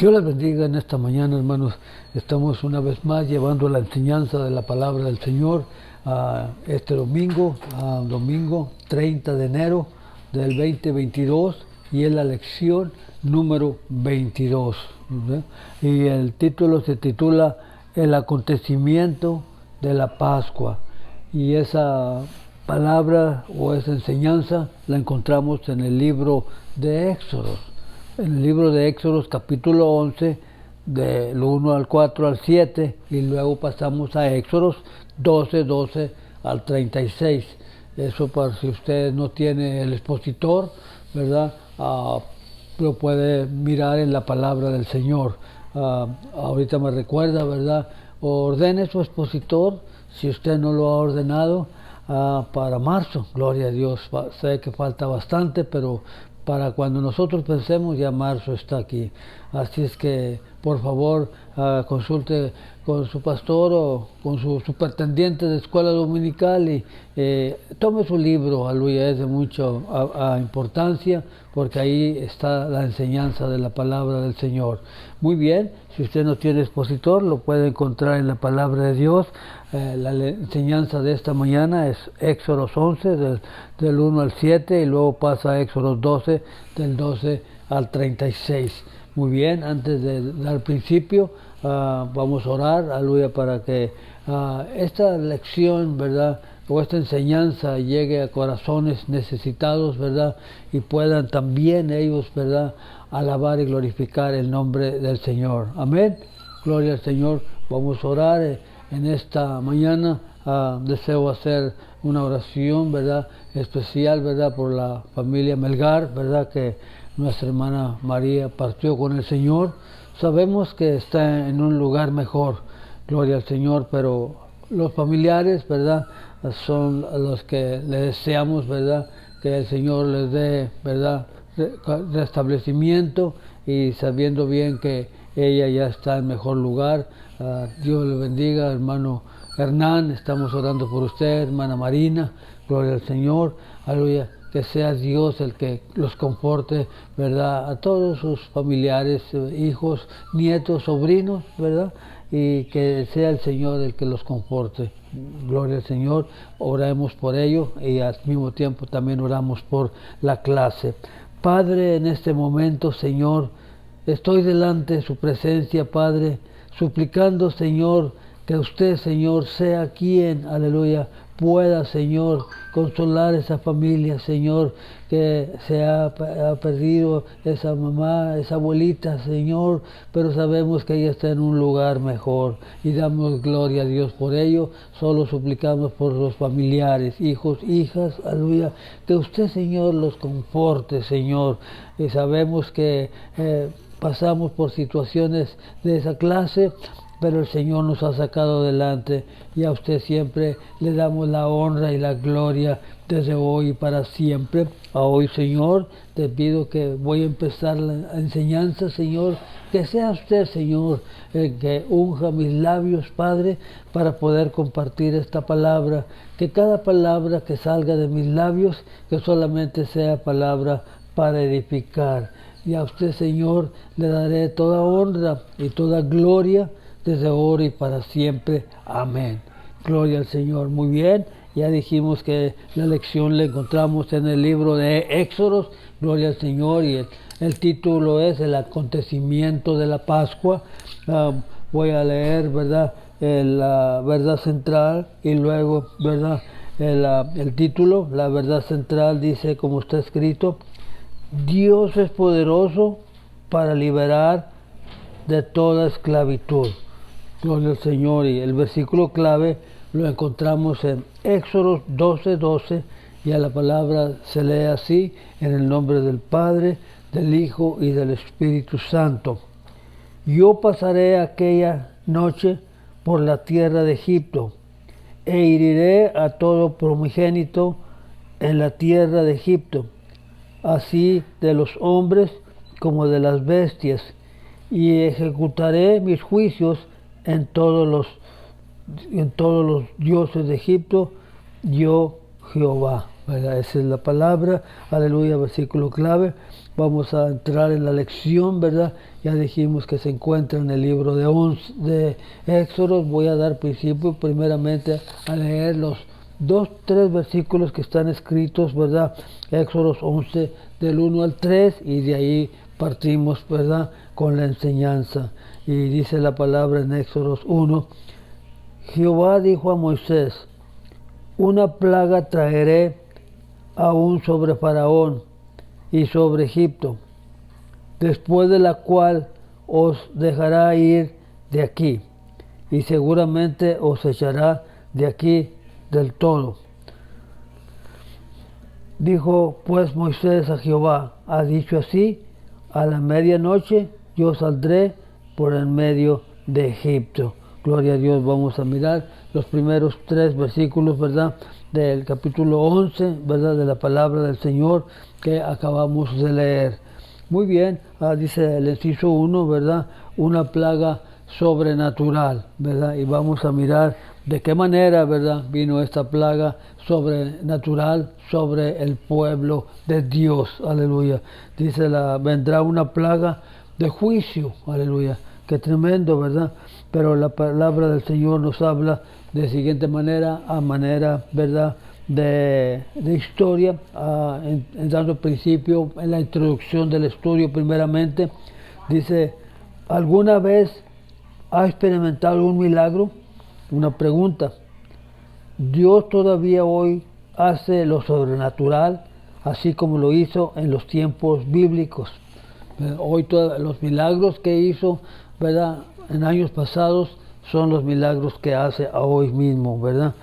Dios les bendiga en esta mañana, hermanos. Estamos una vez más llevando la enseñanza de la palabra del Señor este domingo, domingo 30 de enero del 2022, y es la lección número 22. ¿Verdad? Y el título se titula El acontecimiento de la Pascua. Y esa palabra o esa enseñanza la encontramos en el libro de Éxodo. En el libro de Éxodo capítulo 11, del 1 al 4 al 7, y luego pasamos a Éxodo 12 al 36. Eso para si usted no tiene el expositor, ¿verdad? Lo puede mirar en la palabra del Señor. Ahorita me recuerda, ¿verdad? Ordene su expositor, si usted no lo ha ordenado, para marzo. Gloria a Dios. Sé que falta bastante, pero para cuando nosotros pensemos, ya marzo está aquí. Así es que, por favor, consulte con su pastor o con su superintendente de escuela dominical y tome su libro. Aleluya, es de mucha importancia, porque ahí está la enseñanza de la palabra del Señor. Muy bien, si usted no tiene expositor, lo puede encontrar en la palabra de Dios. La enseñanza de esta mañana es Éxodo 11, del 1 al 7, y luego pasa a Éxodo 12, del 12 al 36. Muy bien, antes de dar principio, vamos a orar, aleluya, para que esta lección, ¿verdad?, o esta enseñanza llegue a corazones necesitados, ¿verdad?, y puedan también ellos, ¿verdad?, alabar y glorificar el nombre del Señor. Amén. Gloria al Señor. Vamos a orar en esta mañana. Deseo hacer una oración, ¿verdad?, especial, ¿verdad?, por la familia Melgar, ¿verdad?, que nuestra hermana María partió con el Señor. Sabemos que está en un lugar mejor, gloria al Señor, pero los familiares, ¿verdad?, son los que le deseamos, ¿verdad?, que el Señor les dé, ¿verdad?, restablecimiento, y sabiendo bien que ella ya está en mejor lugar. Dios le bendiga, hermano Hernán, estamos orando por usted, hermana Marina, gloria al Señor, aleluya, que sea Dios el que los conforte, ¿verdad?, a todos sus familiares, hijos, nietos, sobrinos, ¿verdad?, y que sea el Señor el que los conforte. Gloria al Señor. Oremos por ello y al mismo tiempo también oramos por la clase. Padre, en este momento, Señor, estoy delante de su presencia, Padre, suplicando, Señor, que usted, Señor, sea quien, aleluya, pueda, Señor, consolar esa familia, Señor, que se ha perdido esa mamá, esa abuelita, Señor, pero sabemos que ella está en un lugar mejor y damos gloria a Dios por ello. Solo suplicamos por los familiares, hijos, hijas, aleluya, que usted, Señor, los conforte, Señor, y sabemos que pasamos por situaciones de esa clase, pero el Señor nos ha sacado adelante, y a usted siempre le damos la honra y la gloria desde hoy y para siempre. A hoy, Señor, te pido que voy a empezar la enseñanza, Señor, que sea usted, Señor, el que unja mis labios, Padre, para poder compartir esta palabra, que cada palabra que salga de mis labios, que solamente sea palabra para edificar. Y a usted, Señor, le daré toda honra y toda gloria desde ahora y para siempre. Amén. Gloria al Señor. Muy bien, ya dijimos que la lección la encontramos en el libro de Éxodo. Gloria al Señor. Y el título es El acontecimiento de la Pascua. Voy a leer, ¿verdad?, la verdad central, y luego, ¿verdad?, el título. La verdad central dice, como está escrito: Dios es poderoso para liberar de toda esclavitud. Gloria al Señor. Y el versículo clave lo encontramos en Éxodo 12, y a la palabra se lee así: en el nombre del Padre, del Hijo y del Espíritu Santo. Yo pasaré aquella noche por la tierra de Egipto, e heriré a todo primogénito en la tierra de Egipto, así de los hombres como de las bestias, y ejecutaré mis juicios en todos los dioses de Egipto, yo Jehová. ¿Verdad? Esa es la palabra, aleluya, versículo clave. vamos a entrar en la lección, ¿verdad? Ya dijimos que se encuentra en el libro de Éxodos. Voy a dar principio primeramente a leer los 2-3 versículos que están escritos, ¿verdad? Éxodos 11 del 1 al 3, y de ahí partimos, ¿verdad?, con la enseñanza. Y dice la palabra en Éxodos 1: Jehová dijo a Moisés: una plaga traeré aún sobre Faraón y sobre Egipto, después de la cual os dejará ir de aquí, y seguramente os echará de aquí del todo. Dijo pues Moisés a Jehová: ha dicho así, a la medianoche yo saldré por el medio de Egipto. Gloria a Dios. Vamos a mirar los primeros 3 versículos, ¿verdad?, del capítulo 11, ¿verdad?, de la palabra del Señor que acabamos de leer. Muy bien, dice el inciso 1, ¿verdad?, una plaga sobrenatural, ¿verdad? Y vamos a mirar de qué manera, ¿verdad?, vino esta plaga sobrenatural sobre el pueblo de Dios. Aleluya. Dice, vendrá una plaga de juicio. Aleluya. Qué tremendo, ¿verdad? Pero la palabra del Señor nos habla de siguiente manera, ¿verdad?, de historia, dando principio en la introducción del estudio. Primeramente, dice: ¿alguna vez ha experimentado un milagro? Una pregunta. Dios todavía hoy hace lo sobrenatural, así como lo hizo en los tiempos bíblicos. Hoy todos los milagros que hizo, ¿verdad?, en años pasados, son los milagros que hace a hoy mismo, ¿verdad?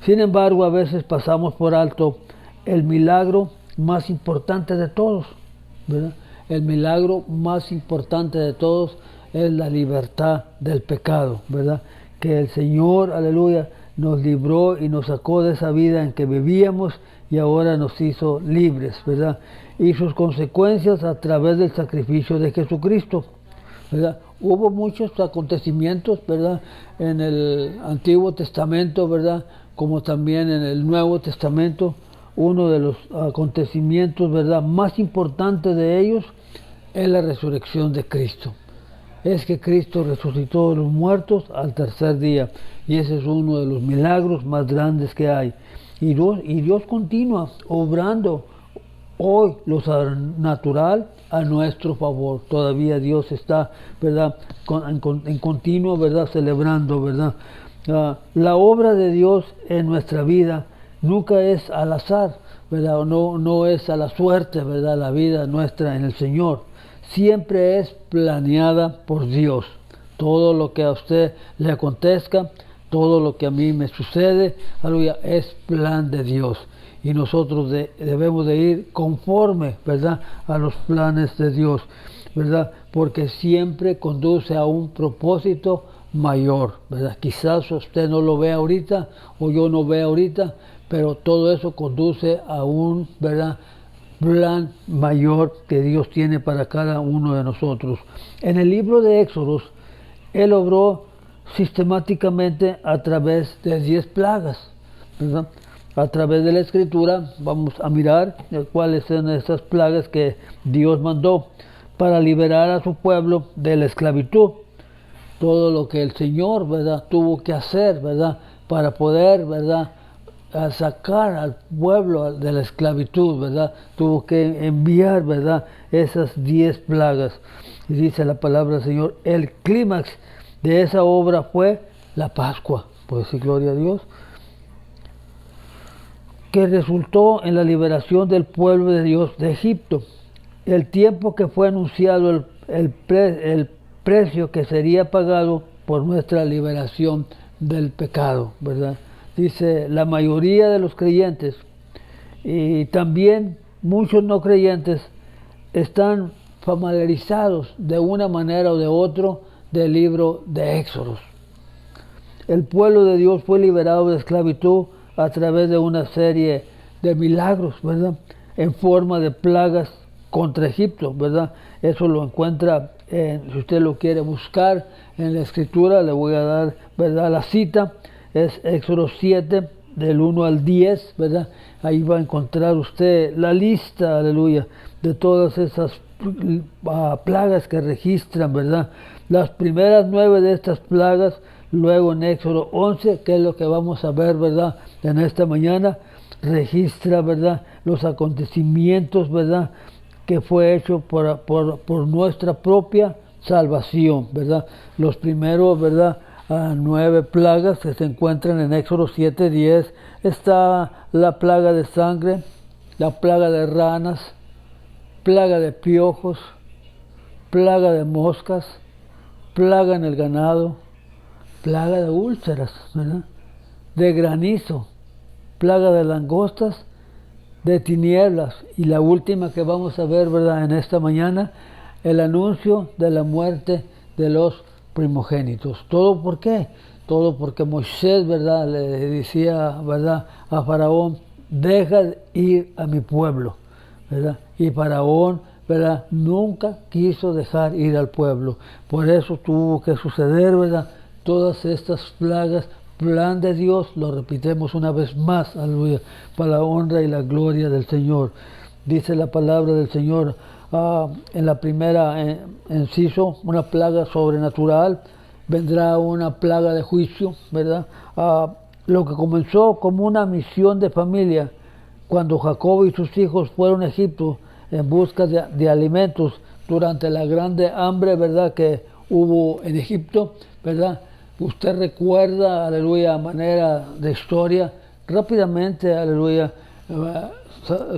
Sin embargo, a veces pasamos por alto el milagro más importante de todos, ¿verdad? El milagro más importante de todos es la libertad del pecado, ¿verdad? Que el Señor, aleluya, nos libró y nos sacó de esa vida en que vivíamos y ahora nos hizo libres, ¿verdad? Y sus consecuencias a través del sacrificio de Jesucristo, ¿verdad? Hubo muchos acontecimientos, ¿verdad?, en el Antiguo Testamento, ¿verdad?, como también en el Nuevo Testamento. Uno de los acontecimientos, ¿verdad?, más importantes de ellos es la resurrección de Cristo. Es que Cristo resucitó de los muertos al tercer día, y ese es uno de los milagros más grandes que hay. Y Dios continúa obrando hoy lo sobrenatural a nuestro favor. Todavía Dios está, ¿verdad?, en continuo, ¿verdad?, celebrando, ¿verdad? La obra de Dios en nuestra vida nunca es al azar, ¿verdad? No es a la suerte, ¿verdad?, la vida nuestra en el Señor. Siempre es planeada por Dios. Todo lo que a usted le acontezca, todo lo que a mí me sucede, aleluya, es plan de Dios. Y nosotros debemos de ir conforme, ¿verdad?, a los planes de Dios, ¿verdad? Porque siempre conduce a un propósito mayor, ¿verdad? Quizás usted no lo vea ahorita o yo no vea ahorita, pero todo eso conduce a un, ¿verdad?, plan mayor que Dios tiene para cada uno de nosotros. En el libro de Éxodos, Él obró sistemáticamente a través de 10 plagas, ¿verdad? A través de la Escritura vamos a mirar cuáles son esas plagas que Dios mandó para liberar a su pueblo de la esclavitud. Todo lo que el Señor, ¿verdad?, tuvo que hacer, ¿verdad?, para poder, ¿verdad?, a sacar al pueblo de la esclavitud, ¿verdad? Tuvo que enviar, ¿verdad?, esas 10 plagas. Y dice la palabra del Señor, el clímax de esa obra fue la Pascua, pues sí, gloria a Dios, que resultó en la liberación del pueblo de Dios de Egipto. El tiempo que fue anunciado el precio que sería pagado por nuestra liberación del pecado, ¿verdad? Dice, la mayoría de los creyentes y también muchos no creyentes están familiarizados de una manera o de otra del libro de Éxodos. El pueblo de Dios fue liberado de esclavitud a través de una serie de milagros, ¿verdad?, en forma de plagas contra Egipto, ¿verdad? Eso lo encuentra, si usted lo quiere buscar en la Escritura, le voy a dar, ¿verdad?, la cita. Es Éxodo 7, del 1 al 10, ¿verdad? Ahí va a encontrar usted la lista, aleluya, de todas esas plagas que registran, ¿verdad? Las primeras 9 de estas plagas, luego en Éxodo 11, que es lo que vamos a ver, ¿verdad? En esta mañana, registra, ¿verdad? Los acontecimientos, ¿verdad? Que fue hecho por nuestra propia salvación, ¿verdad? Los primeros, ¿verdad? 9 plagas que se encuentran en Éxodo 7:10. Está la plaga de sangre, la plaga de ranas, plaga de piojos, plaga de moscas, plaga en el ganado, plaga de úlceras, ¿verdad? De granizo, plaga de langostas, de tinieblas, y la última que vamos a ver, ¿verdad? En esta mañana, el anuncio de la muerte de los primogénitos. ¿Todo por qué? Todo porque Moisés, ¿verdad? Le decía, ¿verdad? A Faraón, deja ir a mi pueblo, ¿verdad? Y Faraón, ¿verdad? Nunca quiso dejar ir al pueblo. Por eso tuvo que suceder, ¿verdad? Todas estas plagas, plan de Dios, lo repitemos una vez más, aleluya, para la honra y la gloria del Señor. Dice la palabra del Señor en la primera inciso, una plaga sobrenatural, vendrá una plaga de juicio, ¿verdad? Lo que comenzó como una misión de familia, cuando Jacob y sus hijos fueron a Egipto en busca de alimentos durante la grande hambre, ¿verdad?, que hubo en Egipto, ¿verdad? Usted recuerda, aleluya, manera de historia, rápidamente, aleluya,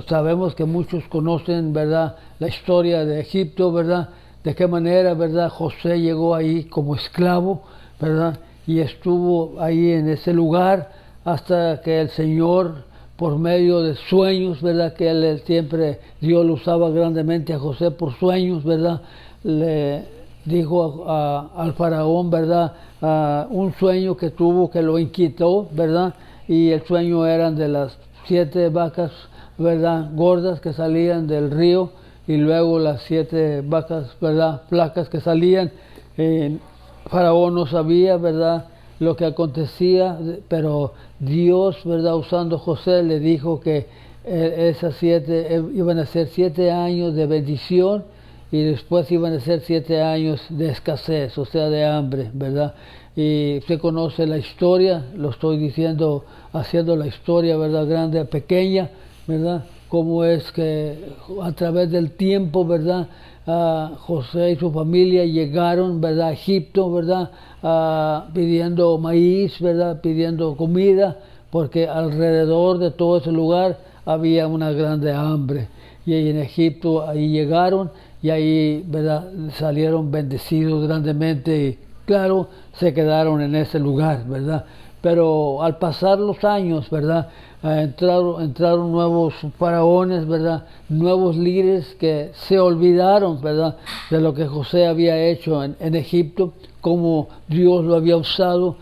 sabemos que muchos conocen, ¿verdad?, la historia de Egipto, ¿verdad?, de qué manera, ¿verdad?, José llegó ahí como esclavo, ¿verdad?, y estuvo ahí en ese lugar hasta que el Señor, por medio de sueños, ¿verdad?, que él siempre, Dios lo usaba grandemente a José por sueños, ¿verdad?, le dijo al faraón, ¿verdad?, un sueño que tuvo que lo inquietó, ¿verdad?, y el sueño eran de las 7 vacas, ¿verdad?, gordas que salían del río, y luego las 7 vacas, ¿verdad?, flacas que salían. Faraón no sabía, ¿verdad?, lo que acontecía, pero Dios, ¿verdad?, usando José, le dijo que esas 7 iban a ser 7 años de bendición, y después iban a ser 7 años de escasez, o sea, de hambre, ¿verdad? Y usted conoce la historia, lo estoy diciendo, haciendo la historia, ¿verdad?, grande a pequeña, ¿verdad? Cómo es que a través del tiempo, ¿verdad?, José y su familia llegaron, ¿verdad?, a Egipto, ¿verdad?, pidiendo maíz, ¿verdad?, pidiendo comida, porque alrededor de todo ese lugar había una grande hambre. Y ahí en Egipto, ahí llegaron, y ahí, ¿verdad?, salieron bendecidos grandemente, y claro, se quedaron en ese lugar, ¿verdad? Pero al pasar los años, ¿verdad?, entraron nuevos faraones, ¿verdad?, nuevos líderes que se olvidaron, ¿verdad?, de lo que José había hecho en Egipto, cómo Dios lo había usado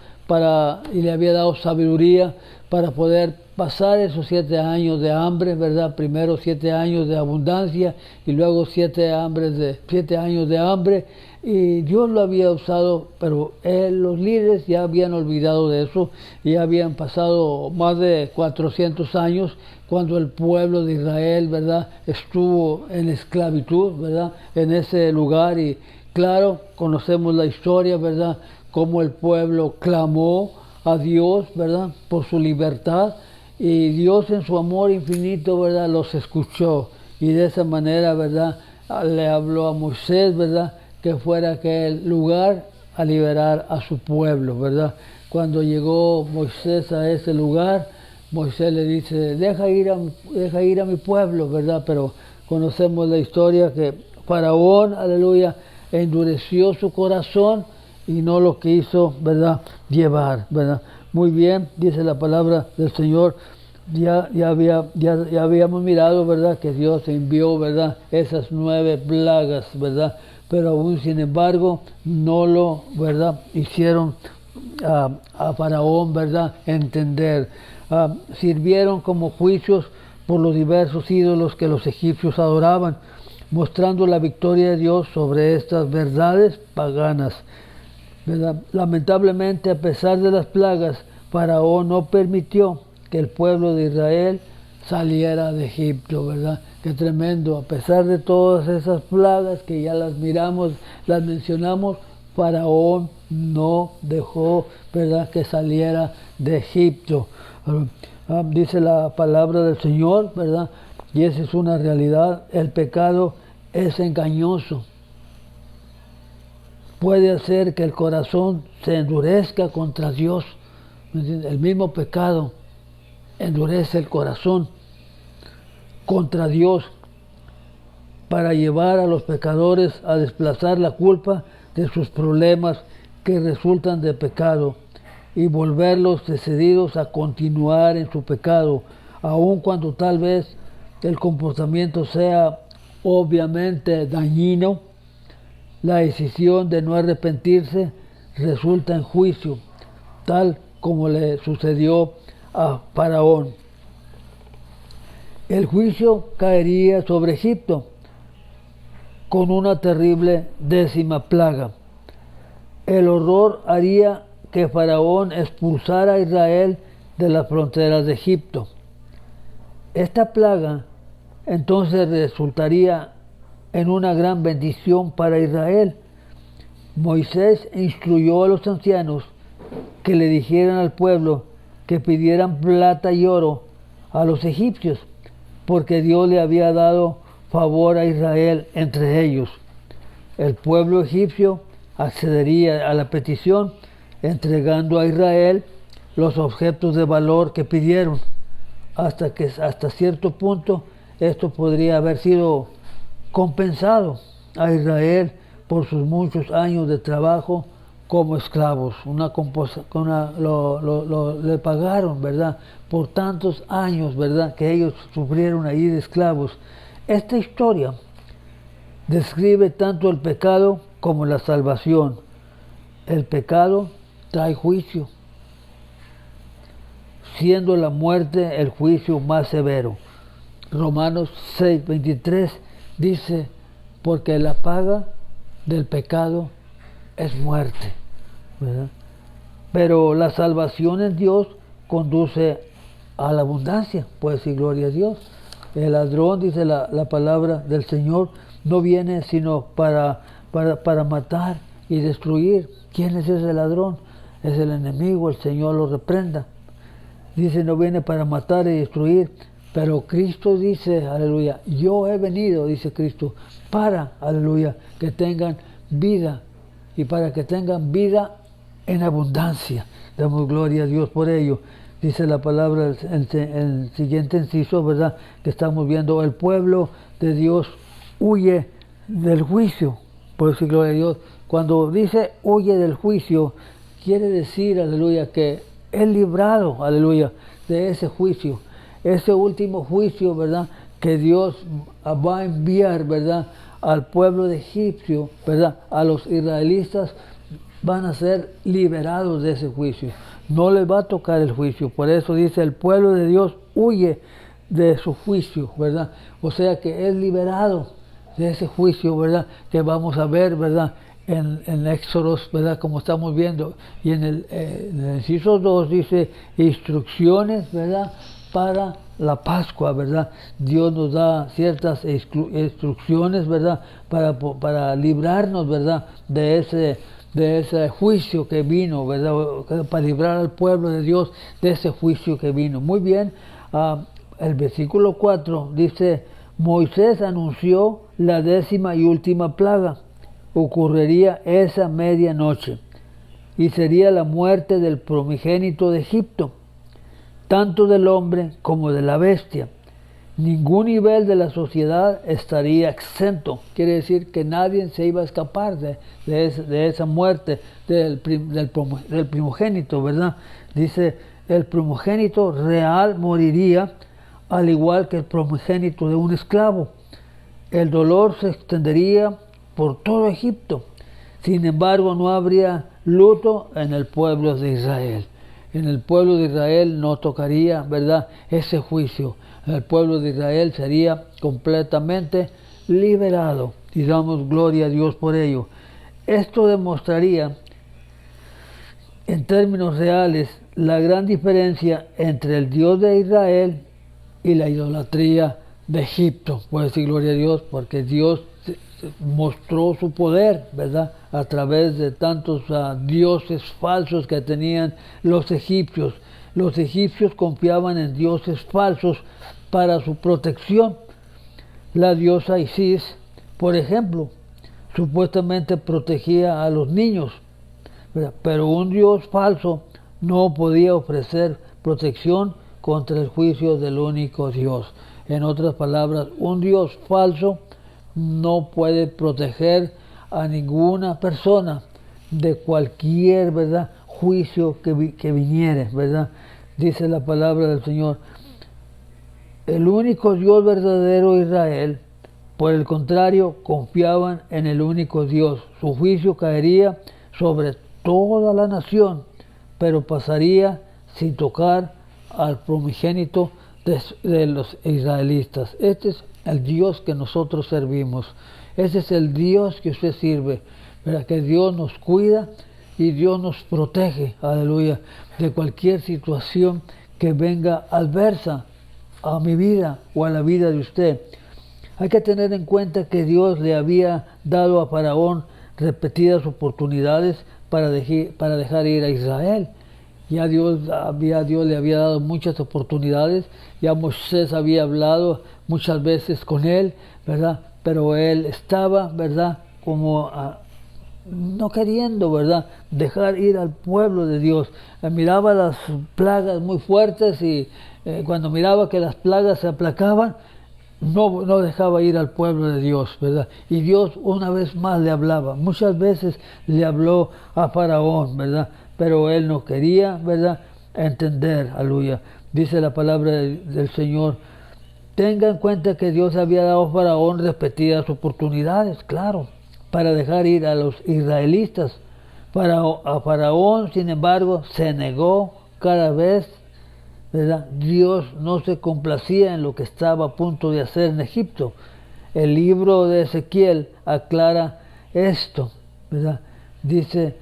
y le había dado sabiduría para poder pasar esos 7 años de hambre, ¿verdad? Primero 7 años de abundancia y luego 7 años de hambre. Y Dios lo había usado, pero los líderes ya habían olvidado de eso, y habían pasado más de 400 años cuando el pueblo de Israel, ¿verdad?, estuvo en esclavitud, ¿verdad?, en ese lugar. Y claro, conocemos la historia, ¿verdad?, cómo el pueblo clamó a Dios, ¿verdad?, por su libertad, y Dios en su amor infinito, ¿verdad?, los escuchó, y de esa manera, ¿verdad?, le habló a Moisés, ¿verdad?, que fuera a aquel lugar a liberar a su pueblo, ¿verdad? Cuando llegó Moisés a ese lugar, Moisés le dice, deja ir a mi pueblo, ¿verdad? Pero conocemos la historia que Faraón, aleluya, endureció su corazón y no lo quiso, ¿verdad?, llevar, ¿verdad? Muy bien, dice la palabra del Señor. Ya habíamos mirado, ¿verdad?, que Dios envió, ¿verdad?, esas 9 plagas, ¿verdad?, pero aún sin embargo no lo, ¿verdad?, hicieron a Faraón, ¿verdad?, entender. Sirvieron como juicios por los diversos ídolos que los egipcios adoraban, mostrando la victoria de Dios sobre estas verdades paganas, ¿verdad? Lamentablemente, a pesar de las plagas, Faraón no permitió que el pueblo de Israel saliera de Egipto, ¿verdad? Qué tremendo, a pesar de todas esas plagas que ya las miramos, las mencionamos, Faraón no dejó, ¿verdad?, que saliera de Egipto. Dice la palabra del Señor, ¿verdad? Y esa es una realidad, el pecado es engañoso. Puede hacer que el corazón se endurezca contra Dios. El mismo pecado endurece el corazón contra Dios para llevar a los pecadores a desplazar la culpa de sus problemas que resultan de pecado y volverlos decididos a continuar en su pecado, aun cuando tal vez el comportamiento sea obviamente dañino. La decisión de no arrepentirse resulta en juicio, tal como le sucedió a Faraón. El juicio caería sobre Egipto con una terrible 10ª plaga. El horror haría que Faraón expulsara a Israel de las fronteras de Egipto. Esta plaga entonces resultaría en una gran bendición para Israel. Moisés instruyó a los ancianos que le dijeran al pueblo que pidieran plata y oro a los egipcios, porque Dios le había dado favor a Israel entre ellos. El pueblo egipcio accedería a la petición, entregando a Israel los objetos de valor que pidieron, hasta cierto punto esto podría haber sido compensado a Israel por sus muchos años de trabajo como esclavos. Le pagaron, ¿verdad?, por tantos años, ¿verdad?, que ellos sufrieron ahí de esclavos. Esta historia describe tanto el pecado como la salvación. El pecado trae juicio, siendo la muerte el juicio más severo. Romanos 6:23 dice, porque la paga del pecado es muerte, ¿verdad? Pero la salvación en Dios conduce a la abundancia, pues sí, gloria a Dios. El ladrón, dice la palabra del Señor, no viene sino para matar y destruir. ¿Quién es ese ladrón? Es el enemigo, el Señor lo reprenda. Dice, no viene para matar y destruir, pero Cristo dice, aleluya, yo he venido, dice Cristo, para, aleluya, que tengan vida y para que tengan vida en abundancia. Damos gloria a Dios por ello. Dice la palabra, el siguiente inciso, ¿verdad?, que estamos viendo, el pueblo de Dios huye del juicio. Por eso, gloria a Dios, cuando dice huye del juicio, quiere decir, aleluya, que es librado, aleluya, de ese juicio. Ese último juicio, ¿verdad?, que Dios va a enviar, ¿verdad?, al pueblo de Egipcio, ¿verdad?, a los israelitas, van a ser liberados de ese juicio. No les va a tocar el juicio. Por eso dice, el pueblo de Dios huye de su juicio, ¿verdad? O sea que es liberado de ese juicio, ¿verdad?, que vamos a ver, ¿verdad?, en Éxodos, ¿verdad?, como estamos viendo. Y en el inciso 2 dice instrucciones, ¿verdad?, para la Pascua, ¿verdad? Dios nos da ciertas instrucciones, ¿verdad?, para librarnos, ¿verdad?, de ese juicio que vino, ¿verdad?, para librar al pueblo de Dios de ese juicio que vino. Muy bien, el versículo 4 dice, Moisés anunció la 10ª y última plaga. Ocurriría esa medianoche y sería la muerte del primogénito de Egipto, tanto del hombre como de la bestia. Ningún nivel de la sociedad estaría exento. Quiere decir que nadie se iba a escapar de esa muerte del primogénito, ¿verdad? Dice, el primogénito real moriría al igual que el primogénito de un esclavo. El dolor se extendería por todo Egipto. Sin embargo, no habría luto en el pueblo de Israel. En el pueblo de Israel no tocaría, ¿verdad?, ese juicio. El pueblo de Israel sería completamente liberado. Y damos gloria a Dios por ello. Esto demostraría en términos reales, la gran diferencia entre el Dios de Israel y la idolatría de Egipto. Puede decir gloria a Dios, porque Dios mostró su poder, ¿verdad? A través de tantos dioses falsos que tenían los egipcios. Los egipcios confiaban en dioses falsos para su protección. La diosa Isis, por ejemplo, supuestamente protegía a los niños, ¿verdad? Pero un dios falso no podía ofrecer protección contra el juicio del único Dios. En otras palabras, un dios falso no puede proteger a ninguna persona de cualquier, ¿verdad?, juicio que viniere, ¿verdad? Dice la palabra del Señor. El único Dios verdadero, Israel, por el contrario, confiaban en el único Dios. Su juicio caería sobre toda la nación, pero pasaría sin tocar al primogénito de los israelitas. Este es el Dios que nosotros servimos. Ese es el Dios que usted sirve, ¿verdad? Que Dios nos cuida y Dios nos protege, aleluya, de cualquier situación que venga adversa a mi vida o a la vida de usted. Hay que tener en cuenta que Dios le había dado a Faraón repetidas oportunidades para dejar ir a Israel. Ya Dios le había dado muchas oportunidades, ya Moisés había hablado muchas veces con él, ¿verdad? Pero él estaba, ¿verdad?, como no queriendo, ¿verdad?, dejar ir al pueblo de Dios. Miraba las plagas muy fuertes y cuando miraba que las plagas se aplacaban, no dejaba ir al pueblo de Dios, ¿verdad? Y Dios una vez más le hablaba. Muchas veces le habló a Faraón, ¿verdad? Pero él no quería, ¿verdad?, entender, aleluya. Dice la palabra del Señor. Tenga en cuenta que Dios había dado a Faraón repetidas oportunidades, claro, para dejar ir a los israelitas. A Faraón, sin embargo, se negó cada vez, ¿verdad? Dios no se complacía en lo que estaba a punto de hacer en Egipto. El libro de Ezequiel aclara esto, ¿verdad? Dice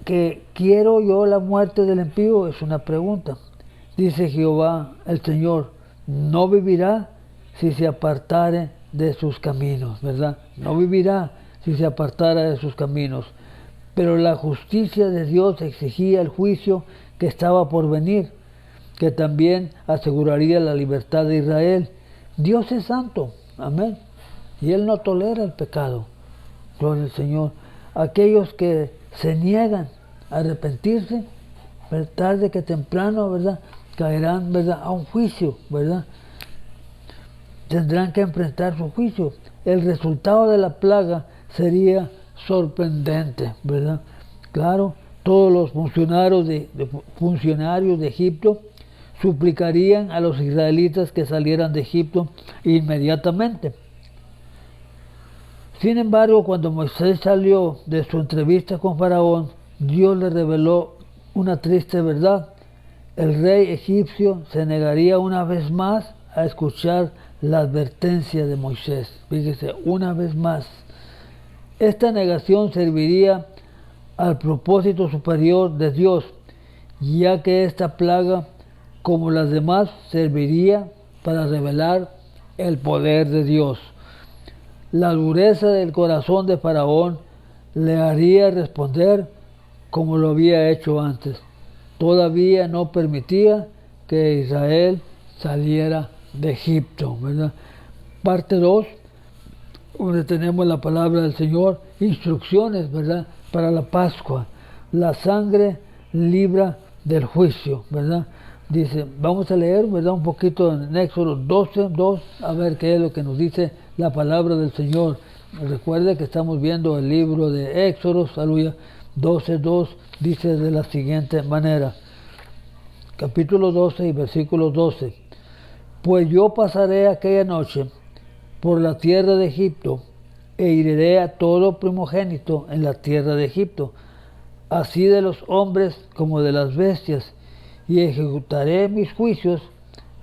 que quiero yo la muerte del impío, es una pregunta. Dice Jehová, el Señor, no vivirá si se apartare de sus caminos, ¿verdad? No vivirá si se apartara de sus caminos. Pero la justicia de Dios exigía el juicio que estaba por venir, que también aseguraría la libertad de Israel. Dios es santo, amén, y Él no tolera el pecado. Gloria al Señor. Aquellos que se niegan a arrepentirse, tarde que temprano, ¿verdad?, caerán, ¿verdad?, a un juicio, ¿verdad? Tendrán que enfrentar su juicio. El resultado de la plaga sería sorprendente, ¿verdad? Claro, todos los funcionarios de Egipto suplicarían a los israelitas que salieran de Egipto inmediatamente. Sin embargo, cuando Moisés salió de su entrevista con Faraón, Dios le reveló una triste verdad. El rey egipcio se negaría una vez más a escuchar la advertencia de Moisés. Fíjese, una vez más. Esta negación serviría al propósito superior de Dios, ya que esta plaga, como las demás, serviría para revelar el poder de Dios. La dureza del corazón de Faraón le haría responder como lo había hecho antes. Todavía no permitía que Israel saliera de Egipto, ¿verdad? Parte 2, donde tenemos la palabra del Señor, instrucciones, ¿verdad?, para la Pascua. La sangre libra del juicio, ¿verdad? Dice, vamos a leer, ¿verdad?, un poquito en Éxodo 12:2, a ver qué es lo que nos dice la palabra del Señor. Recuerde que estamos viendo el libro de Éxodo, aleluya. 12:2 dice de la siguiente manera, capítulo 12 y versículo 12. Pues yo pasaré aquella noche por la tierra de Egipto e heriré a todo primogénito en la tierra de Egipto, así de los hombres como de las bestias, y ejecutaré mis juicios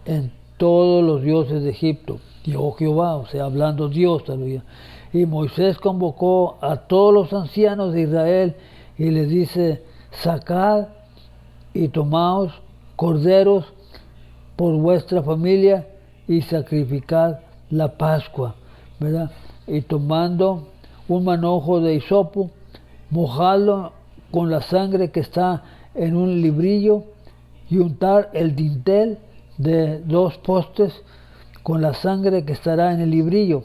en todos los dioses de Egipto. Yo Jehová, o sea, hablando Dios, aleluya. Y Moisés convocó a todos los ancianos de Israel y les dice, sacad y tomaos corderos por vuestra familia y sacrificad la Pascua, ¿verdad? Y tomando un manojo de hisopo, mojadlo con la sangre que está en un librillo y untar el dintel de 2 postes con la sangre que estará en el librillo.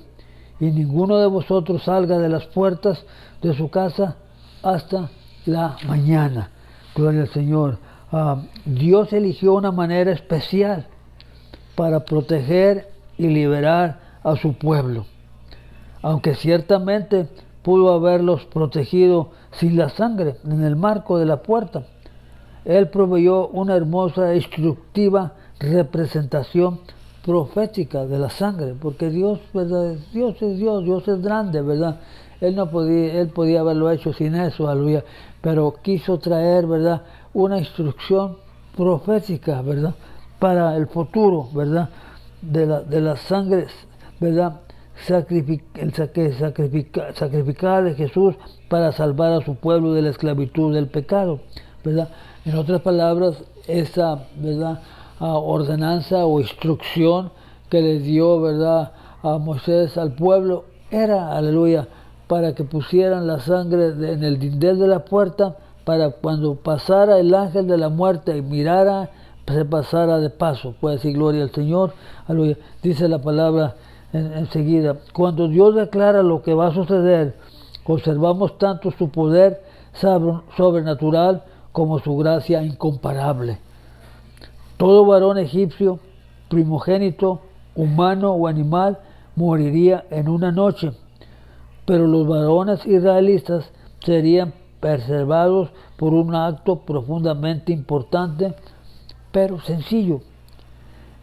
Y ninguno de vosotros salga de las puertas de su casa hasta la mañana. Gloria al Señor. Dios eligió una manera especial para proteger y liberar a su pueblo. Aunque ciertamente pudo haberlos protegido sin la sangre en el marco de la puerta, Él proveyó una hermosa e instructiva representación profética de la sangre, porque Dios, ¿verdad? Dios es grande, ¿verdad? Él podía haberlo hecho sin eso, aleluya, pero quiso traer, ¿verdad?, una instrucción profética, ¿verdad?, para el futuro, ¿verdad?, de la sangre, ¿verdad?, sacrificada de Jesús para salvar a su pueblo de la esclavitud del pecado, ¿verdad? En otras palabras, esa, ¿verdad?, ordenanza o instrucción que le dio, ¿verdad?, a Moisés al pueblo era, aleluya, para que pusieran la sangre en el dintel de la puerta, para cuando pasara el ángel de la muerte y mirara, se pasara de paso. Puede decir gloria al Señor, aleluya. Dice la palabra enseguida, cuando Dios declara lo que va a suceder, observamos tanto su poder sobrenatural como su gracia incomparable. Todo varón egipcio, primogénito, humano o animal, moriría en una noche, pero los varones israelitas serían preservados por un acto profundamente importante, pero sencillo.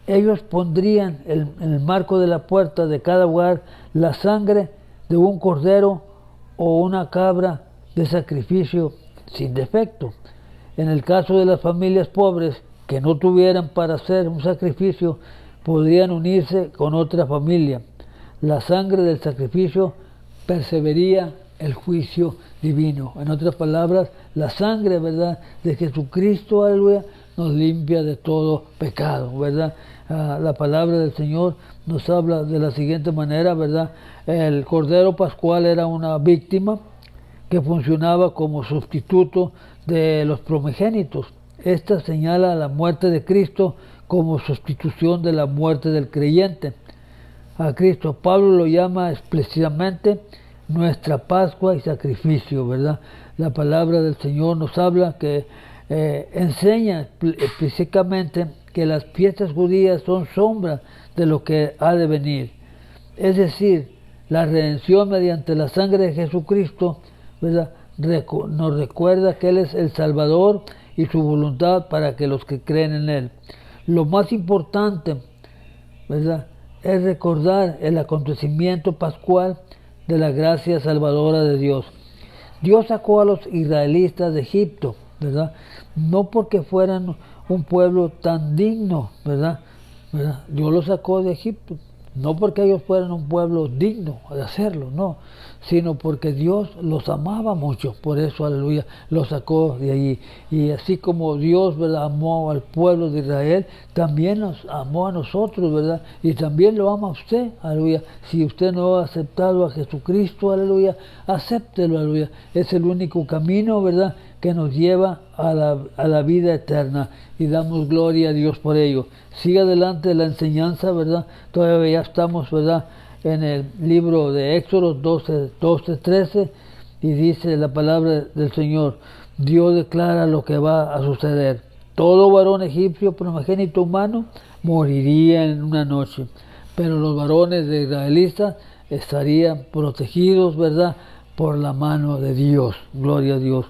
Ellos pondrían en el marco de la puerta de cada hogar la sangre de un cordero o una cabra de sacrificio sin defecto. En el caso de las familias pobres que no tuvieran para hacer un sacrificio, podrían unirse con otra familia. La sangre del sacrificio perseveraría el juicio divino. En otras palabras, la sangre, ¿verdad?, de Jesucristo, aleluya, nos limpia de todo pecado, ¿verdad? La palabra del Señor nos habla de la siguiente manera, ¿verdad? El Cordero Pascual era una víctima que funcionaba como sustituto de los primogénitos. Esta señala la muerte de Cristo como sustitución de la muerte del creyente. A Cristo Pablo lo llama explícitamente nuestra Pascua y sacrificio, ¿verdad? La palabra del Señor nos habla que enseña explícitamente que las fiestas judías son sombra de lo que ha de venir. Es decir, la redención mediante la sangre de Jesucristo, ¿verdad?, nos recuerda que Él es el Salvador y su voluntad para que los que creen en Él. Lo más importante, ¿verdad?, es recordar el acontecimiento pascual de la gracia salvadora de Dios. Dios sacó a los israelitas de Egipto, ¿verdad?, no porque fueran un pueblo tan digno, ¿verdad? Dios los sacó de Egipto, no porque ellos fueran un pueblo digno de hacerlo, no, sino porque Dios los amaba mucho, por eso, aleluya, los sacó de allí. Y así como Dios, ¿verdad?, amó al pueblo de Israel, también nos amó a nosotros, ¿verdad? Y también lo ama a usted, aleluya. Si usted no ha aceptado a Jesucristo, aleluya, acéptelo, aleluya. Es el único camino, ¿verdad?, que nos lleva a la vida eterna, y damos gloria a Dios por ello. Sigue adelante la enseñanza, ¿verdad? Todavía estamos, ¿verdad?, en el libro de Éxodo 12:13, y dice la palabra del Señor, Dios declara lo que va a suceder. Todo varón egipcio primogénito humano moriría en una noche, pero los varones de israelitas estarían protegidos, ¿verdad?, por la mano de Dios. Gloria a Dios.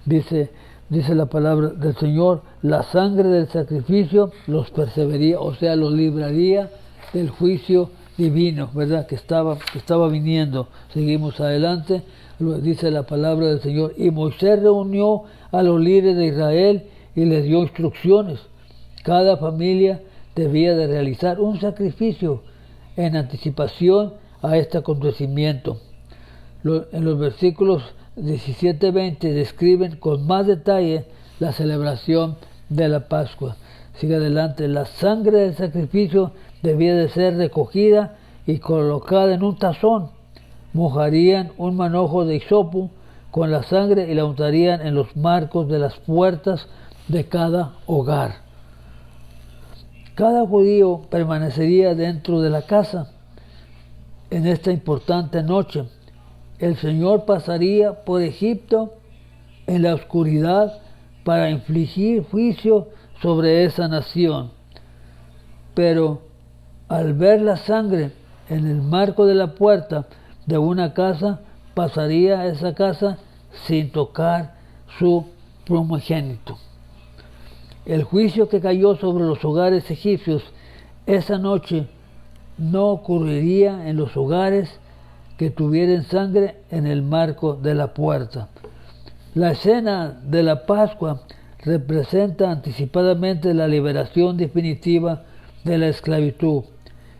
Dice la palabra del Señor, la sangre del sacrificio los perseveraría, o sea, los libraría del juicio divino, ¿verdad?, que estaba viniendo. Seguimos adelante, dice la palabra del Señor, y Moisés reunió a los líderes de Israel y les dio instrucciones. Cada familia debía de realizar un sacrificio en anticipación a este acontecimiento. En los versículos 17-20 describen con más detalle la celebración de la Pascua. Sigue adelante. La sangre del sacrificio debía de ser recogida y colocada en un tazón. Mojarían un manojo de hisopo con la sangre y la untarían en los marcos de las puertas de cada hogar. Cada judío permanecería dentro de la casa en esta importante noche. El Señor pasaría por Egipto en la oscuridad para infligir juicio sobre esa nación. Pero al ver la sangre en el marco de la puerta de una casa, pasaría esa casa sin tocar su primogénito. El juicio que cayó sobre los hogares egipcios esa noche no ocurriría en los hogares que tuvieran sangre en el marco de la puerta. La escena de la Pascua representa anticipadamente la liberación definitiva de la esclavitud,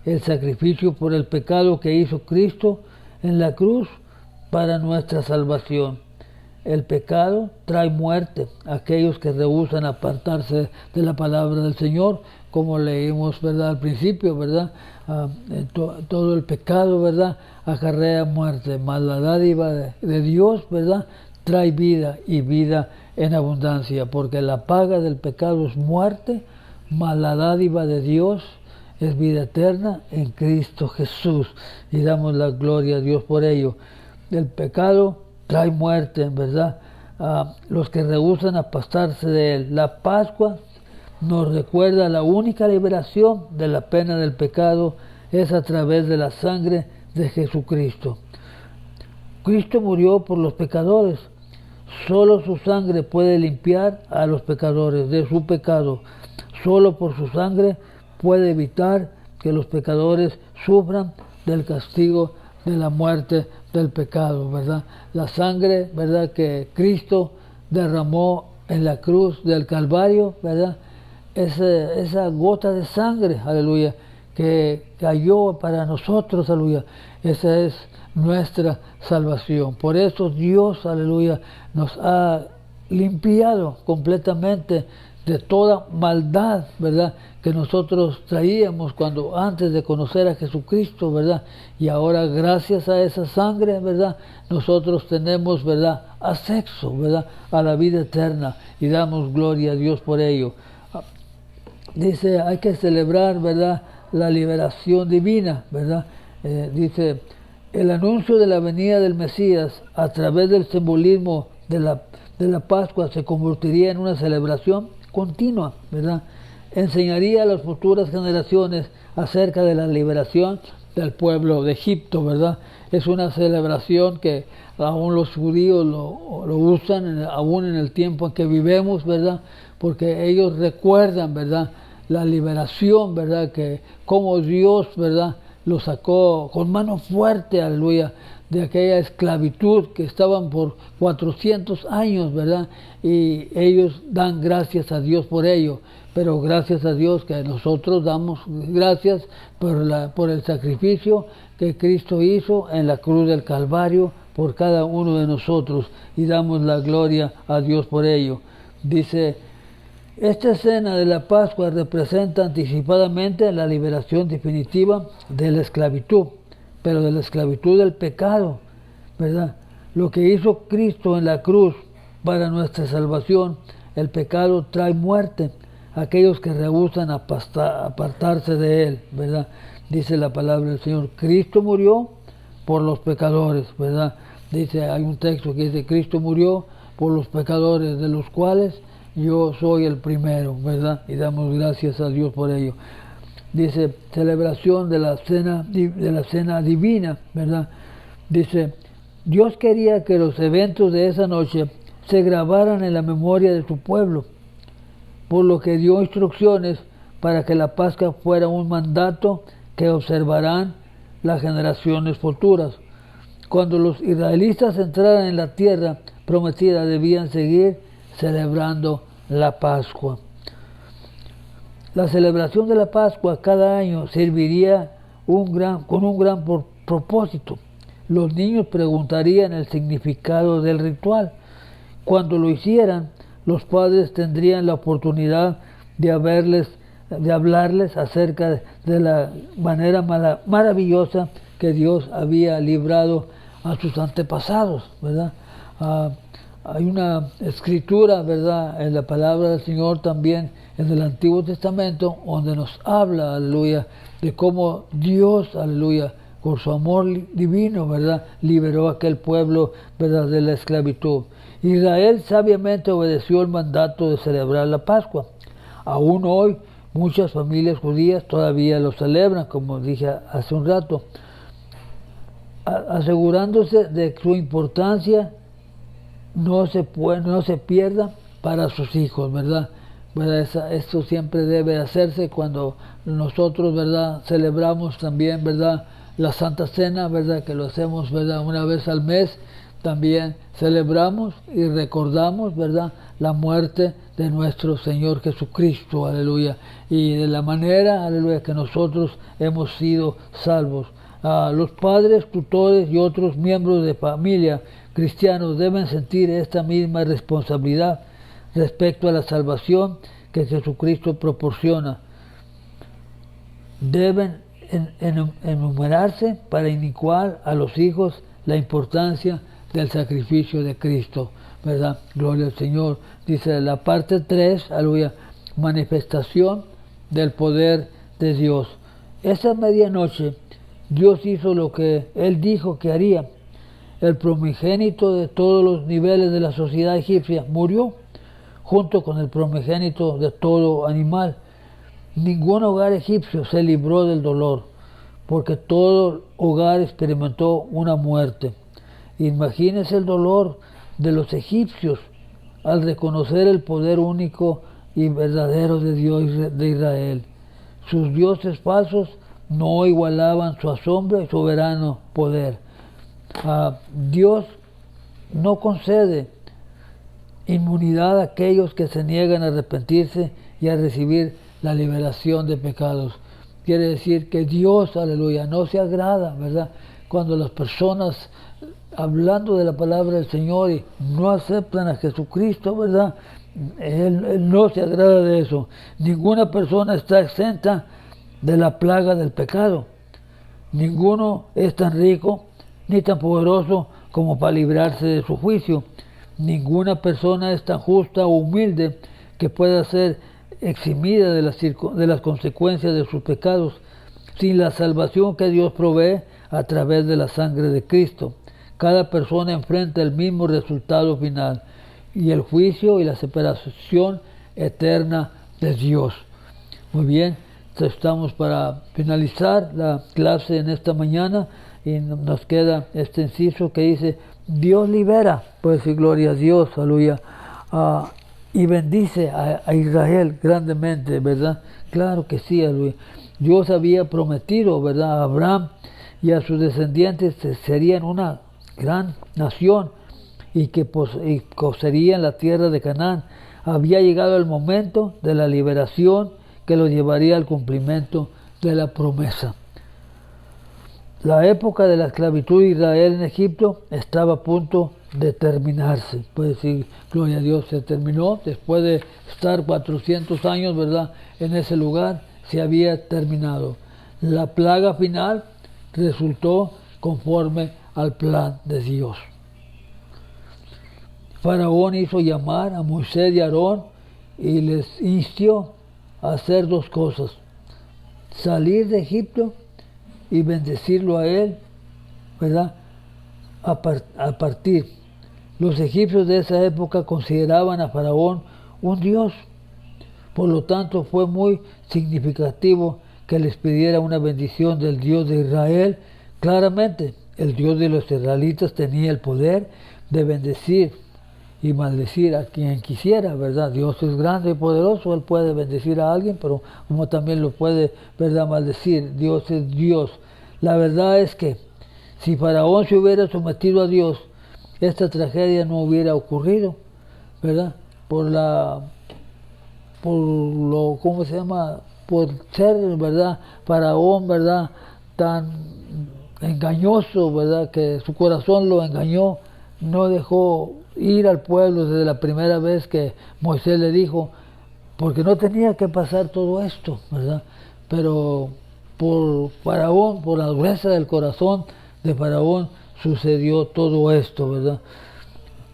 el sacrificio por el pecado que hizo Cristo en la cruz para nuestra salvación. El pecado trae muerte a aquellos que rehúsan apartarse de la palabra del Señor, como leímos, ¿verdad?, al principio, ¿verdad? Todo el pecado, ¿verdad?, acarrea muerte, mas la dádiva de Dios, ¿verdad?, trae vida y vida en abundancia, porque la paga del pecado es muerte, mas la dádiva de Dios es vida eterna en Cristo Jesús, y damos la gloria a Dios por ello. El pecado trae muerte, ¿verdad?, a los que rehúsan apartarse de él. La Pascua nos recuerda la única liberación de la pena del pecado es a través de la sangre de Jesucristo. Cristo murió por los pecadores. Solo su sangre puede limpiar a los pecadores de su pecado. Solo por su sangre puede evitar que los pecadores sufran del castigo de la muerte del pecado, ¿verdad? La sangre, ¿verdad?, que Cristo derramó en la cruz del Calvario, ¿verdad? Esa gota de sangre, aleluya, que cayó para nosotros, aleluya. Esa es nuestra salvación. Por eso Dios, aleluya, nos ha limpiado completamente de toda maldad, ¿verdad?, que nosotros traíamos cuando antes de conocer a Jesucristo, ¿verdad? Y ahora gracias a esa sangre, ¿verdad?, nosotros tenemos, ¿verdad?, acceso, ¿verdad?, a la vida eterna, y damos gloria a Dios por ello. Dice, hay que celebrar, ¿verdad?, la liberación divina, ¿verdad? Dice, el anuncio de la venida del Mesías a través del simbolismo de la Pascua se convertiría en una celebración continua, ¿verdad? Enseñaría a las futuras generaciones acerca de la liberación del pueblo de Egipto, ¿verdad? Es una celebración que aún los judíos lo usan, aún en el tiempo en que vivemos, ¿verdad? Porque ellos recuerdan, ¿verdad?, la liberación, ¿verdad?, que como Dios, ¿verdad?, lo sacó con mano fuerte, aleluya, de aquella esclavitud que estaban por 400 años, ¿verdad? Y ellos dan gracias a Dios por ello, pero gracias a Dios que nosotros damos gracias por el sacrificio que Cristo hizo en la cruz del Calvario por cada uno de nosotros, y damos la gloria a Dios por ello. Dice, esta escena de la Pascua representa anticipadamente la liberación definitiva de la esclavitud, pero de la esclavitud del pecado, ¿verdad? Lo que hizo Cristo en la cruz para nuestra salvación, el pecado trae muerte a aquellos que rehúsan apartarse de él, ¿verdad? Dice la palabra del Señor, Cristo murió por los pecadores, ¿verdad? Dice, hay un texto que dice, Cristo murió por los pecadores, de los cuales yo soy el primero, ¿verdad? Y damos gracias a Dios por ello. Dice, celebración de la cena divina, ¿verdad? Dice, Dios quería que los eventos de esa noche se grabaran en la memoria de su pueblo, por lo que dio instrucciones para que la Pascua fuera un mandato que observarán las generaciones futuras. Cuando los israelitas entraran en la tierra prometida, debían seguir celebrando la Pascua. La celebración de la Pascua cada año serviría con un gran propósito, los niños preguntarían el significado del ritual. Cuando lo hicieran, los padres tendrían la oportunidad de hablarles acerca de la manera maravillosa que Dios había librado a sus antepasados, ¿verdad? Hay una escritura, ¿verdad?, en la palabra del Señor también, en el Antiguo Testamento, donde nos habla, aleluya, de cómo Dios, aleluya, por su amor divino, ¿verdad?, liberó a aquel pueblo, ¿verdad?, de la esclavitud. Israel sabiamente obedeció el mandato de celebrar la Pascua. Aún hoy, muchas familias judías todavía lo celebran, como dije hace un rato, asegurándose de que su importancia no se pierda para sus hijos, ¿verdad? Esto siempre debe hacerse cuando nosotros, ¿verdad?, celebramos también, ¿verdad?, la Santa Cena, ¿verdad?, que lo hacemos, ¿verdad?, una vez al mes. También celebramos y recordamos, ¿verdad?, la muerte de nuestro Señor Jesucristo, aleluya, y de la manera, aleluya, que nosotros hemos sido salvos. Los padres, tutores y otros miembros de familia cristianos deben sentir esta misma responsabilidad respecto a la salvación que Jesucristo proporciona. Deben enumerarse para indicar a los hijos la importancia del sacrificio de Cristo, ¿verdad? Gloria al Señor. Dice la parte 3, aleluya, manifestación del poder de Dios. Esa medianoche Dios hizo lo que Él dijo que haría. El primogénito de todos los niveles de la sociedad egipcia murió, junto con el primogénito de todo animal. Ningún hogar egipcio se libró del dolor, porque todo hogar experimentó una muerte. Imagínense el dolor de los egipcios al reconocer el poder único y verdadero de Dios de Israel. Sus dioses falsos no igualaban su asombro y soberano poder. Dios no concede inmunidad a aquellos que se niegan a arrepentirse y a recibir la liberación de pecados. Quiere decir que Dios, aleluya, no se agrada, ¿verdad?, cuando las personas, hablando de la palabra del Señor, y no aceptan a Jesucristo, ¿verdad? Él no se agrada de eso. Ninguna persona está exenta de la plaga del pecado. Ninguno es tan rico ni tan poderoso como para librarse de su juicio. Ninguna persona es tan justa o humilde que pueda ser eximida de las consecuencias de sus pecados, sin la salvación que Dios provee a través de la sangre de Cristo. Cada persona enfrenta el mismo resultado final, y el juicio y la separación eterna de Dios. Muy bien, estamos para finalizar la clase en esta mañana, y nos queda este inciso que dice: Dios libera, pues, y gloria a Dios, aleluya, y bendice a Israel grandemente, ¿verdad? Claro que sí, aleluya. Dios había prometido, ¿verdad?, a Abraham y a sus descendientes serían una gran nación y que poseerían la tierra de Canaán. Había llegado el momento de la liberación que los llevaría al cumplimiento de la promesa. La época de la esclavitud de Israel en Egipto estaba a punto de terminarse. Puede decir, gloria a Dios, se terminó. Después de estar 400 años, ¿verdad?, en ese lugar, se había terminado. La plaga final resultó conforme al plan de Dios. Faraón hizo llamar a Moisés y Aarón y les instó a hacer dos cosas: salir de Egipto y bendecirlo a él, ¿verdad?, a partir. Los egipcios de esa época consideraban a Faraón un dios. Por lo tanto, fue muy significativo que les pidiera una bendición del Dios de Israel. Claramente, el Dios de los israelitas tenía el poder de bendecir y maldecir a quien quisiera, ¿verdad? Dios es grande y poderoso, Él puede bendecir a alguien, pero como también lo puede, ¿verdad?, maldecir. Dios es Dios. La verdad es que si Faraón se hubiera sometido a Dios, esta tragedia no hubiera ocurrido, ¿verdad? Por ser, ¿verdad?, Faraón, ¿verdad?, tan engañoso, ¿verdad? Que su corazón lo engañó, no dejó ir al pueblo desde la primera vez que Moisés le dijo, porque no tenía que pasar todo esto, ¿verdad? Pero por Faraón, por la dureza del corazón de Faraón, sucedió todo esto, ¿verdad?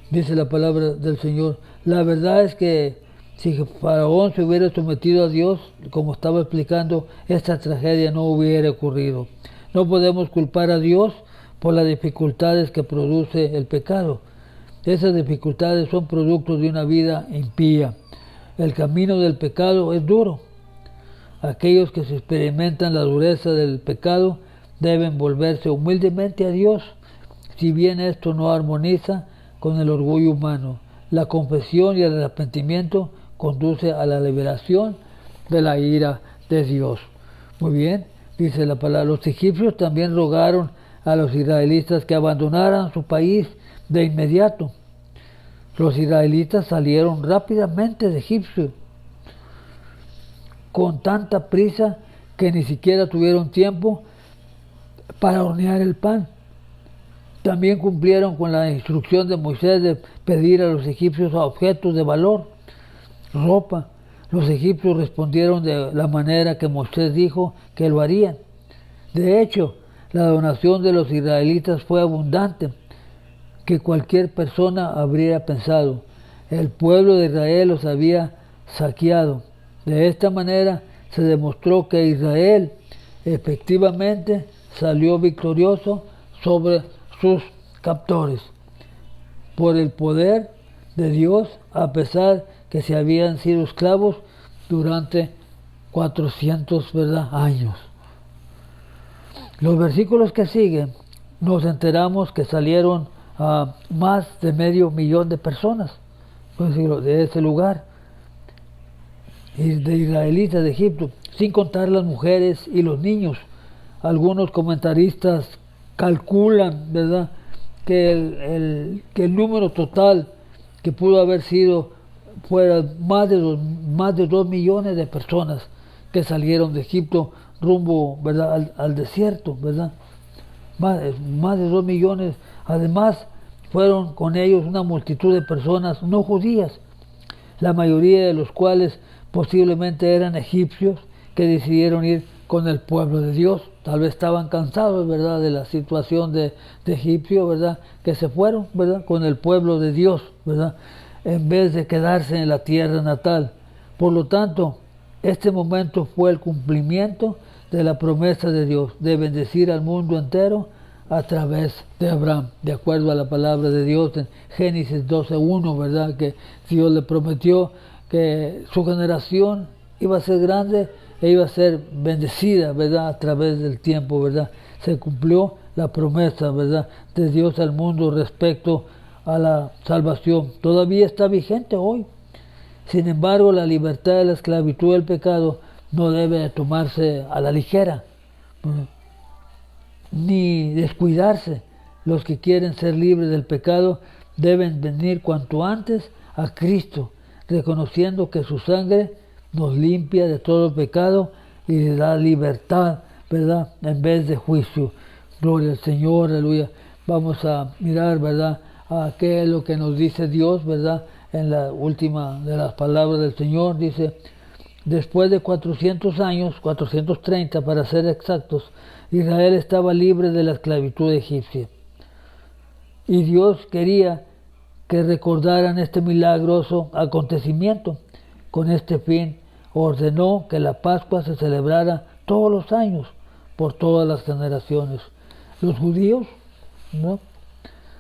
Dice la palabra del Señor. La verdad es que si Faraón se hubiera sometido a Dios, como estaba explicando, esta tragedia no hubiera ocurrido. No podemos culpar a Dios por las dificultades que produce el pecado. Esas dificultades son producto de una vida impía. El camino del pecado es duro. Aquellos que se experimentan la dureza del pecado deben volverse humildemente a Dios, si bien esto no armoniza con el orgullo humano. La confesión y el arrepentimiento conduce a la liberación de la ira de Dios. Muy bien, dice la palabra. Los egipcios también rogaron a los israelitas que abandonaran su país de inmediato. Los israelitas salieron rápidamente de Egipto, con tanta prisa que ni siquiera tuvieron tiempo para hornear el pan. También cumplieron con la instrucción de Moisés de pedir a los egipcios objetos de valor, ropa. Los egipcios respondieron de la manera que Moisés dijo que lo harían. De hecho, la donación de los israelitas fue abundante, que cualquier persona habría pensado. El pueblo de Israel los había saqueado. De esta manera se demostró que Israel efectivamente salió victorioso sobre sus captores por el poder de Dios, a pesar que se habían sido esclavos durante 400, ¿verdad?, años. Los versículos que siguen nos enteramos que salieron a más de 500,000 de personas de ese lugar, de israelitas de Egipto, sin contar las mujeres y los niños. Algunos comentaristas calculan, ¿verdad?, que el número total que pudo haber sido fuera más de 2 millones de personas que salieron de Egipto rumbo, ¿verdad?, al desierto, ¿verdad? Más de 2 millones. Además, fueron con ellos una multitud de personas no judías, la mayoría de los cuales posiblemente eran egipcios que decidieron ir con el pueblo de Dios. Tal vez estaban cansados, ¿verdad?, de la situación de egipcio, ¿verdad?, que se fueron, ¿verdad?, con el pueblo de Dios, ¿verdad?, en vez de quedarse en la tierra natal. Por lo tanto, este momento fue el cumplimiento de la promesa de Dios de bendecir al mundo entero a través de Abraham, de acuerdo a la palabra de Dios en Génesis 12:1, ¿verdad?, que Dios le prometió que su generación iba a ser grande e iba a ser bendecida, ¿verdad?, a través del tiempo, ¿verdad? Se cumplió la promesa, ¿verdad?, de Dios al mundo respecto a la salvación. Todavía está vigente hoy. Sin embargo, la libertad de la esclavitud del pecado no debe tomarse a la ligera, ni descuidarse. Los que quieren ser libres del pecado deben venir cuanto antes a Cristo, reconociendo que su sangre nos limpia de todo pecado y le da libertad, ¿verdad?, en vez de juicio. Gloria al Señor, aleluya. Vamos a mirar, ¿verdad?, a qué es lo que nos dice Dios, ¿verdad?, en la última de las palabras del Señor. Dice: después de 400 años, 430 para ser exactos, Israel estaba libre de la esclavitud egipcia. Y Dios quería que recordaran este milagroso acontecimiento. Con este fin, ordenó que la Pascua se celebrara todos los años, por todas las generaciones. Los judíos, ¿no?,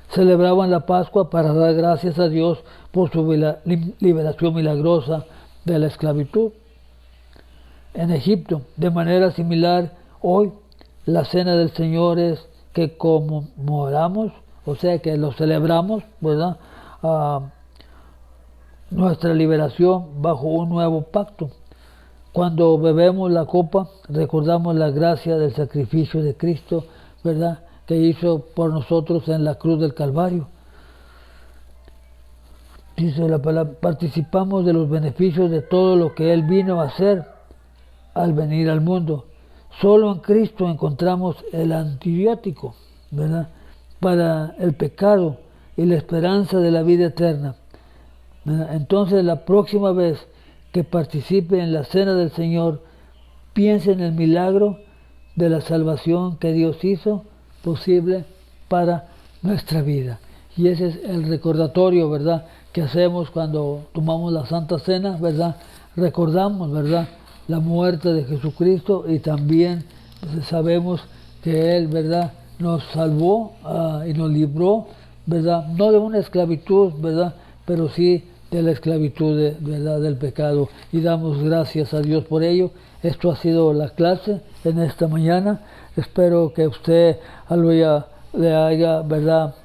celebraban la Pascua para dar gracias a Dios por su liberación milagrosa de la esclavitud en Egipto. De manera similar, hoy la cena del Señor es que conmemoramos, o sea que lo celebramos, ¿verdad?, nuestra liberación bajo un nuevo pacto. Cuando bebemos la copa, recordamos la gracia del sacrificio de Cristo, ¿verdad?, que hizo por nosotros en la cruz del Calvario. Dice la palabra: participamos de los beneficios de todo lo que Él vino a hacer al venir al mundo. Solo en Cristo encontramos el antibiótico, ¿verdad?, para el pecado y la esperanza de la vida eterna, ¿verdad? Entonces, la próxima vez que participe en la cena del Señor, piense en el milagro de la salvación que Dios hizo posible para nuestra vida. Y ese es el recordatorio, ¿verdad?, que hacemos cuando tomamos la Santa Cena, ¿verdad? Recordamos, ¿verdad?, la muerte de Jesucristo, y también sabemos que Él, ¿verdad?, nos salvó y nos libró, ¿verdad?, no de una esclavitud, ¿verdad?, pero sí de la esclavitud ¿verdad?, del pecado. Y damos gracias a Dios por ello. Esto ha sido la clase en esta mañana. Espero que usted, aleluya, le haya, ¿verdad?,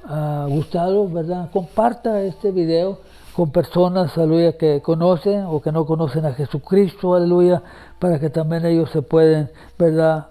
gustado, ¿verdad? Comparta este video con personas, aleluya, que conocen o que no conocen a Jesucristo, aleluya, para que también ellos se pueden, ¿verdad?,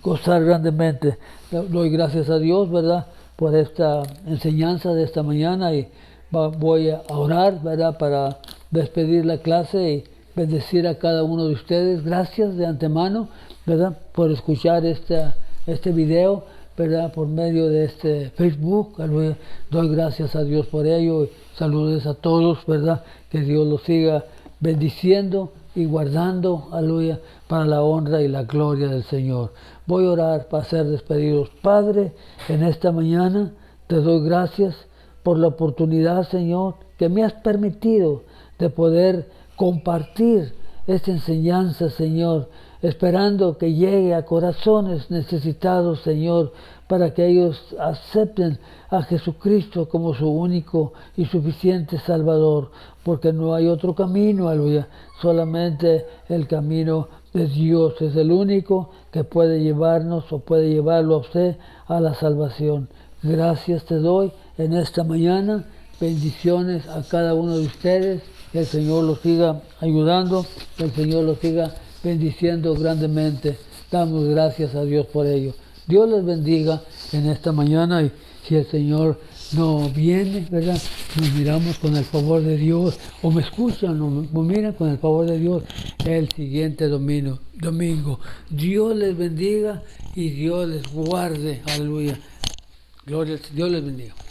gozar grandemente. Doy gracias a Dios, ¿verdad?, por esta enseñanza de esta mañana, y voy a orar, ¿verdad?, para despedir la clase y bendecir a cada uno de ustedes. Gracias de antemano, ¿verdad?, por escuchar este video, ¿verdad?, por medio de este Facebook. Aleluya. Doy gracias a Dios por ello. Saludos a todos, ¿verdad?, que Dios los siga bendiciendo y guardando, aleluya, para la honra y la gloria del Señor. Voy a orar para ser despedidos. Padre, en esta mañana te doy gracias por la oportunidad, Señor, que me has permitido de poder compartir esta enseñanza, Señor, esperando que llegue a corazones necesitados, Señor, para que ellos acepten a Jesucristo como su único y suficiente Salvador, porque no hay otro camino, aleluya, solamente el camino de Dios es el único que puede llevarnos o puede llevarlo a usted a la salvación. Gracias te doy en esta mañana. Bendiciones a cada uno de ustedes. Que el Señor los siga ayudando, que el Señor los siga bendiciendo grandemente. Damos gracias a Dios por ello. Dios les bendiga en esta mañana, y si el Señor no viene, ¿verdad?, nos miramos con el favor de Dios, o me escuchan o me miran con el favor de Dios el siguiente domingo. Dios les bendiga y Dios les guarde. Aleluya. Gloria, Dios les bendiga.